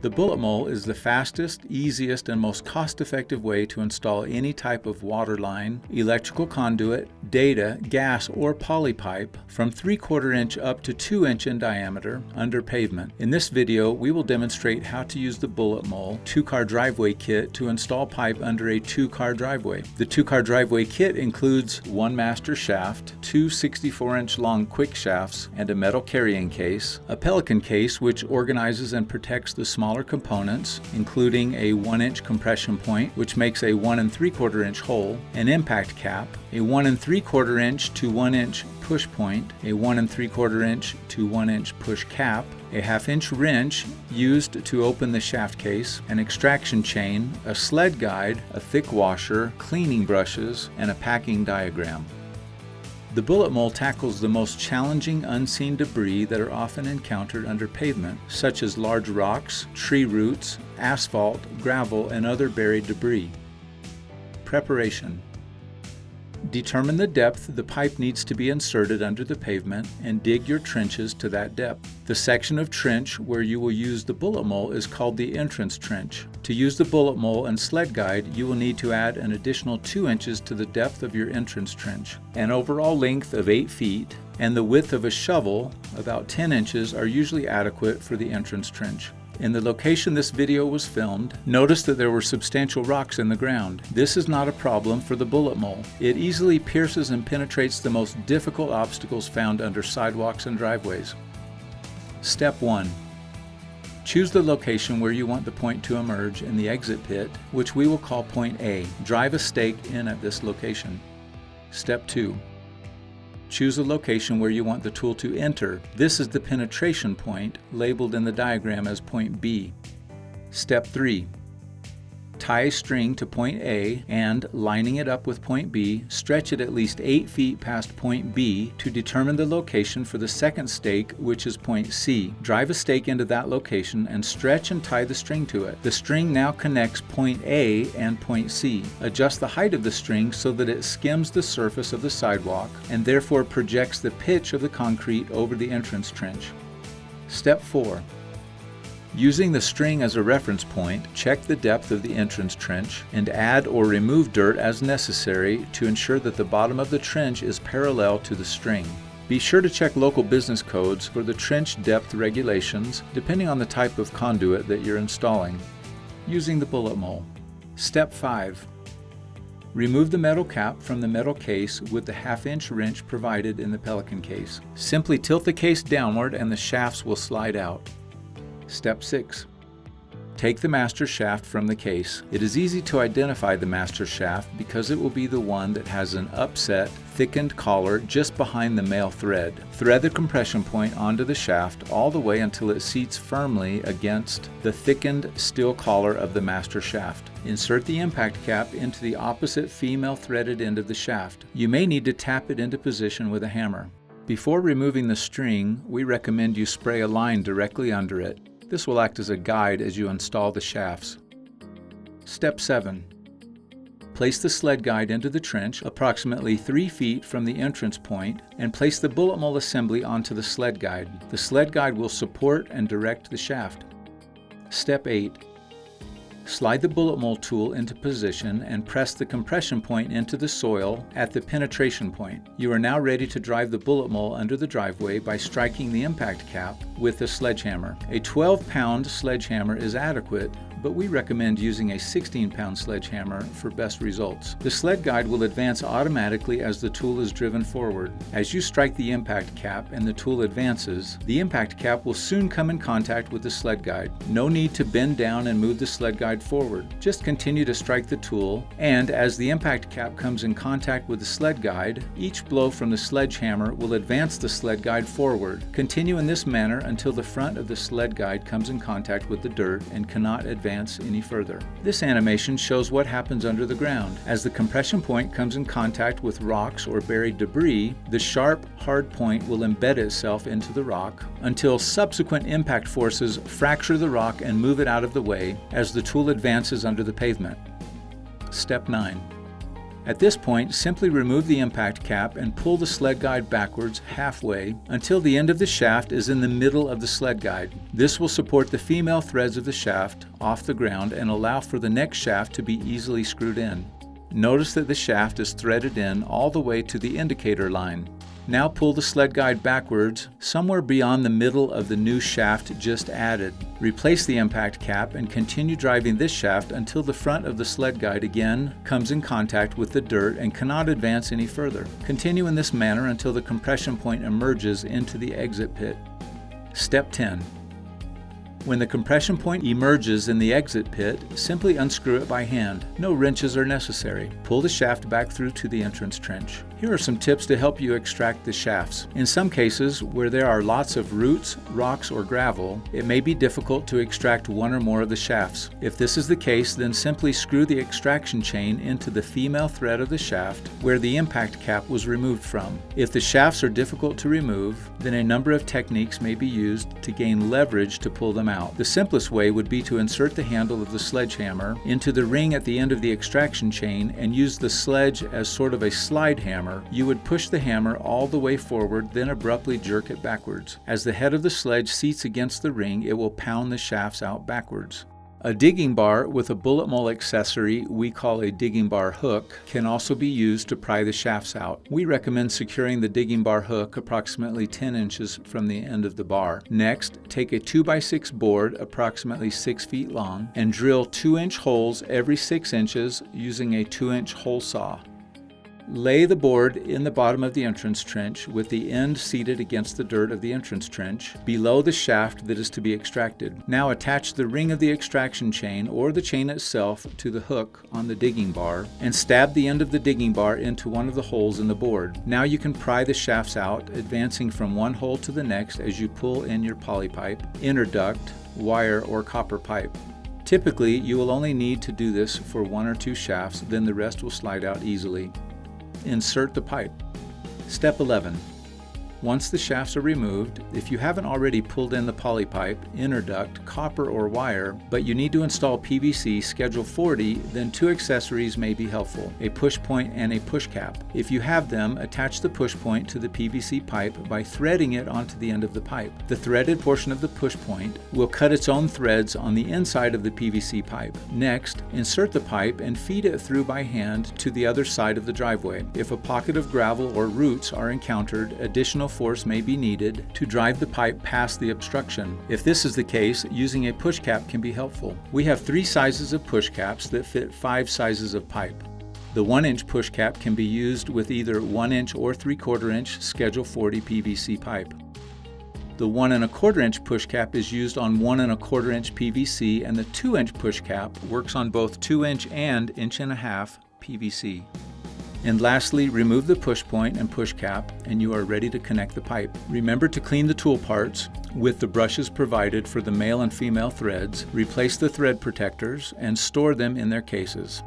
The Bulletmole is the fastest, easiest, and most cost-effective way to install any type of water line, electrical conduit, data, gas, or poly pipe from 3/4 inch up to 2 inch in diameter under pavement. In this video, we will demonstrate how to use the Bulletmole 2-car driveway kit to install pipe under a 2-car driveway. The 2-car driveway kit includes one master shaft, 2 64-inch long quick shafts, and a metal carrying case, a Pelican case which organizes and protects the smaller components, including a 1-inch compression point, which makes a 1 3/4 inch hole, an impact cap, a 1 3/4 inch to 1 inch push point, a 1 3/4 inch to 1 inch push cap, a 1/2 inch wrench used to open the shaft case, an extraction chain, a sled guide, a thick washer, cleaning brushes, and a packing diagram. The Bulletmole tackles the most challenging unseen debris that are often encountered under pavement, such as large rocks, tree roots, asphalt, gravel, and other buried debris. Preparation. Determine the depth the pipe needs to be inserted under the pavement and dig your trenches to that depth. The section of trench where you will use the Bulletmole is called the entrance trench. To use the Bulletmole and sled guide, you will need to add an additional 2 inches to the depth of your entrance trench. An overall length of 8 feet and the width of a shovel, about 10 inches, are usually adequate for the entrance trench. In the location this video was filmed, notice that there were substantial rocks in the ground. This is not a problem for the Bulletmole. It easily pierces and penetrates the most difficult obstacles found under sidewalks and driveways. Step 1. Choose the location where you want the point to emerge in the exit pit, which we will call point A. Drive a stake in at this location. Step 2. Choose a location where you want the tool to enter. This is the penetration point, labeled in the diagram as point B. Step 3. Tie a string to point A and, lining it up with point B, stretch it at least 8 feet past point B to determine the location for the second stake, which is point C. Drive a stake into that location and stretch and tie the string to it. The string now connects point A and point C. Adjust the height of the string so that it skims the surface of the sidewalk and therefore projects the pitch of the concrete over the entrance trench. Step 4. Using the string as a reference point, check the depth of the entrance trench and add or remove dirt as necessary to ensure that the bottom of the trench is parallel to the string. Be sure to check local business codes for the trench depth regulations depending on the type of conduit that you're installing. Using the Bulletmole. Step 5. Remove the metal cap from the metal case with the 1/2 inch wrench provided in the Pelican case. Simply tilt the case downward and the shafts will slide out. Step 6. Take the master shaft from the case. It is easy to identify the master shaft because it will be the one that has an upset, thickened collar just behind the male thread. Thread the compression point onto the shaft all the way until it seats firmly against the thickened steel collar of the master shaft. Insert the impact cap into the opposite female threaded end of the shaft. You may need to tap it into position with a hammer. Before removing the string, we recommend you spray a line directly under it. This will act as a guide as you install the shafts. Step 7. Place the sled guide into the trench approximately 3 feet from the entrance point and place the Bulletmole assembly onto the sled guide. The sled guide will support and direct the shaft. Step 8. Slide the Bulletmole tool into position and press the compression point into the soil at the penetration point. You are now ready to drive the Bulletmole under the driveway by striking the impact cap with a sledgehammer. A 12-pound sledgehammer is adequate, but we recommend using a 16-pound sledgehammer for best results. The sled guide will advance automatically as the tool is driven forward. As you strike the impact cap and the tool advances, the impact cap will soon come in contact with the sled guide. No need to bend down and move the sled guide forward. Just continue to strike the tool, and as the impact cap comes in contact with the sled guide, each blow from the sledgehammer will advance the sled guide forward. Continue in this manner until the front of the sled guide comes in contact with the dirt and cannot advance any further. This animation shows what happens under the ground. As the compression point comes in contact with rocks or buried debris, the sharp, hard point will embed itself into the rock until subsequent impact forces fracture the rock and move it out of the way as the tool advances under the pavement. Step 9. At this point, simply remove the impact cap and pull the sled guide backwards halfway until the end of the shaft is in the middle of the sled guide. This will support the female threads of the shaft off the ground and allow for the next shaft to be easily screwed in. Notice that the shaft is threaded in all the way to the indicator line. Now pull the sled guide backwards, somewhere beyond the middle of the new shaft just added. Replace the impact cap and continue driving this shaft until the front of the sled guide again comes in contact with the dirt and cannot advance any further. Continue in this manner until the compression point emerges into the exit pit. Step 10. When the compression point emerges in the exit pit, simply unscrew it by hand. No wrenches are necessary. Pull the shaft back through to the entrance trench. Here are some tips to help you extract the shafts. In some cases, where there are lots of roots, rocks, or gravel, it may be difficult to extract one or more of the shafts. If this is the case, then simply screw the extraction chain into the female thread of the shaft where the impact cap was removed from. If the shafts are difficult to remove, then a number of techniques may be used to gain leverage to pull them out. The simplest way would be to insert the handle of the sledgehammer into the ring at the end of the extraction chain and use the sledge as sort of a slide hammer. You would push the hammer all the way forward, then abruptly jerk it backwards. As the head of the sledge seats against the ring, it will pound the shafts out backwards. A digging bar with a Bulletmole accessory we call a digging bar hook can also be used to pry the shafts out. We recommend securing the digging bar hook approximately 10 inches from the end of the bar. Next, take a 2x6 board approximately 6 feet long and drill 2-inch holes every 6 inches using a 2-inch hole saw. Lay the board in the bottom of the entrance trench with the end seated against the dirt of the entrance trench below the shaft that is to be extracted. Now attach the ring of the extraction chain or the chain itself to the hook on the digging bar and stab the end of the digging bar into one of the holes in the board. Now you can pry the shafts out, advancing from one hole to the next as you pull in your poly pipe, interduct, wire, or copper pipe. Typically, you will only need to do this for 1 or 2 shafts, then the rest will slide out easily. Insert the pipe. Step 11. Once the shafts are removed, if you haven't already pulled in the poly pipe, interduct, copper, or wire, but you need to install PVC Schedule 40, then 2 accessories may be helpful, a push point and a push cap. If you have them, attach the push point to the PVC pipe by threading it onto the end of the pipe. The threaded portion of the push point will cut its own threads on the inside of the PVC pipe. Next, insert the pipe and feed it through by hand to the other side of the driveway. If a pocket of gravel or roots are encountered, additional force may be needed to drive the pipe past the obstruction. If this is the case, using a push cap can be helpful. We have 3 sizes of push caps that fit 5 sizes of pipe. The 1-inch push cap can be used with either 1-inch or 3/4-inch Schedule 40 PVC pipe. The 1 1/4-inch push cap is used on 1 1/4-inch PVC, and the 2-inch push cap works on both 2-inch and 1.5-inch PVC. And lastly, remove the push point and push cap and you are ready to connect the pipe. Remember to clean the tool parts with the brushes provided for the male and female threads, replace the thread protectors, and store them in their cases.